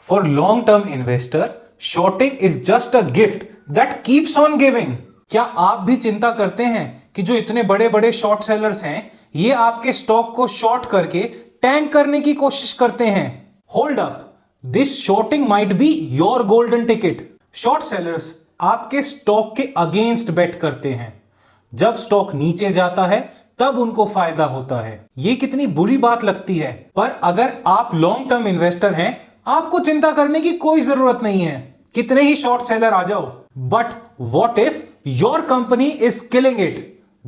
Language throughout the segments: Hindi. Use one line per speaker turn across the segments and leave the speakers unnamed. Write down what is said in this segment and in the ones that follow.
For long-term investor, shorting is just a gift that keeps on giving. क्या आप भी चिंता करते हैं कि जो इतने बड़े बड़े शॉर्ट सेलर्स हैं, ये आपके स्टॉक को शॉर्ट करके टैंक करने की कोशिश करते हैं? Hold up, this shorting might be your golden ticket. Short sellers आपके स्टॉक के अगेंस्ट बेट करते हैं. जब स्टॉक नीचे जाता है तब उनको फायदा होता है. ये कितनी बुरी बात लगती है, पर अगर आप लॉन्ग टर्म इन्वेस्टर हैं, आपको चिंता करने की कोई जरूरत नहीं है. कितने ही शॉर्ट सेलर आ जाओ, but what if your company is killing it?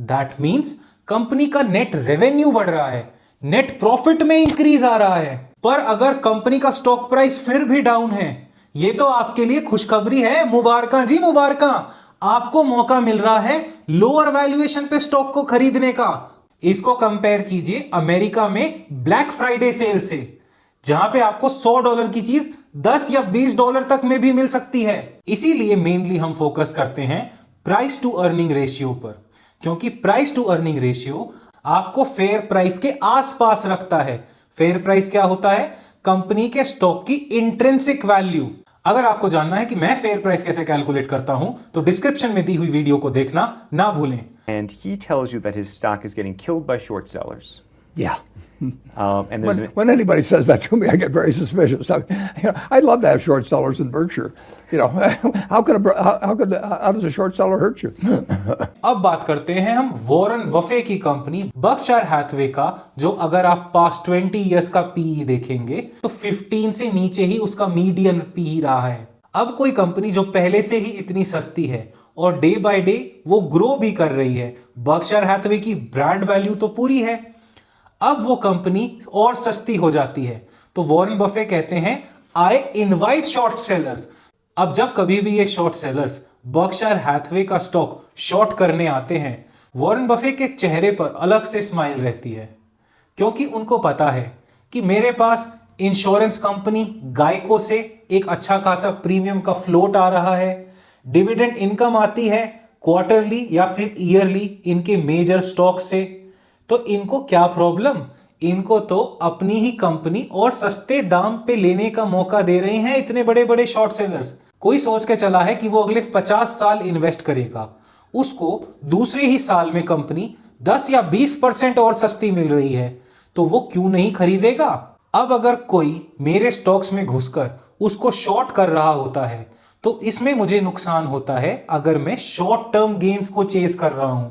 That means company का नेट रेवेन्यू बढ़ रहा है, नेट प्रॉफिट में इंक्रीज आ रहा है. पर अगर कंपनी का स्टॉक प्राइस फिर भी डाउन है, ये तो आपके लिए खुशखबरी है. मुबारका जी मुबारका, आपको मौका मिल रहा है लोअर वैल्यूएशन पे स्टॉक को खरीदने का. इसको कंपेयर कीजिए अमेरिका में ब्लैक फ्राइडे सेल से, जहां पे आपको $100 की चीज $10 या $20 तक में भी मिल सकती है. इसीलिए मेनली हम फोकस करते हैं प्राइस टू अर्निंग रेशियो पर, क्योंकि प्राइस टू अर्निंग रेशियो आपको फेयर प्राइस के आसपास रखता है. फेयर प्राइस क्या होता है? कंपनी के स्टॉक की इंट्रिंसिक वैल्यू. अगर आपको जानना है कि मैं फेयर प्राइस कैसे कैलकुलेट करता हूं, तो डिस्क्रिप्शन में दी हुई वीडियो को देखना ना भूलें.
And he tells you that his stock is getting killed by short sellers.
Yeah.
And there's
When anybody says that to me, I get very suspicious. I'd love to have short sellers in Berkshire. How does a short seller hurt you?
अब बात करते हैं हम वॉरेन बफे की कंपनी बर्कशायर हैथवे का, जो अगर आप पास्ट 20 इयर्स का पीई देखेंगे तो 15 से नीचे ही उसका मीडियन पीई रहा है. अब कोई कंपनी जो पहले से ही इतनी सस्ती है और डे बाय डे वो ग्रो भी कर रही है, बर्कशायर हैथवे की ब्रांड वैल्यू तो पूरी है, अब वो कंपनी और सस्ती हो जाती है. तो वॉरेन बफे कहते हैं, आई इनवाइट शॉर्ट सेलर्स. अब जब कभी भी ये शॉर्ट सेलर्स बर्कशायर हैथवे का स्टॉक शॉर्ट करने आते हैं, वॉरेन बफे के चेहरे पर अलग से स्माइल रहती है, क्योंकि उनको पता है कि मेरे पास इंश्योरेंस कंपनी गाइको से एक अच्छा खासा प्रीमियम का फ्लोट आ रहा है, डिविडेंड इनकम आती है क्वार्टरली या फिर ईयरली इनके मेजर स्टॉक से. तो इनको क्या प्रॉब्लम? इनको तो अपनी ही कंपनी और सस्ते दाम पे लेने का मौका दे रहे हैं इतने बड़े बड़े शॉर्ट सेलर्स. कोई सोच के चला है कि वो अगले 50 साल इन्वेस्ट करेगा, उसको दूसरे ही साल में कंपनी 10 या 20% और सस्ती मिल रही है, तो वो क्यों नहीं खरीदेगा? अब अगर कोई मेरे स्टॉक्स में घुसकर उसको शॉर्ट कर रहा होता है, तो इसमें मुझे नुकसान होता है अगर मैं शॉर्ट टर्म गेन्स को चेज कर रहा हूं.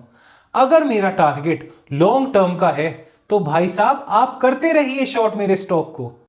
अगर मेरा टारगेट लॉन्ग टर्म का है, तो भाई साहब आप करते रहिए शॉर्ट मेरे स्टॉक को.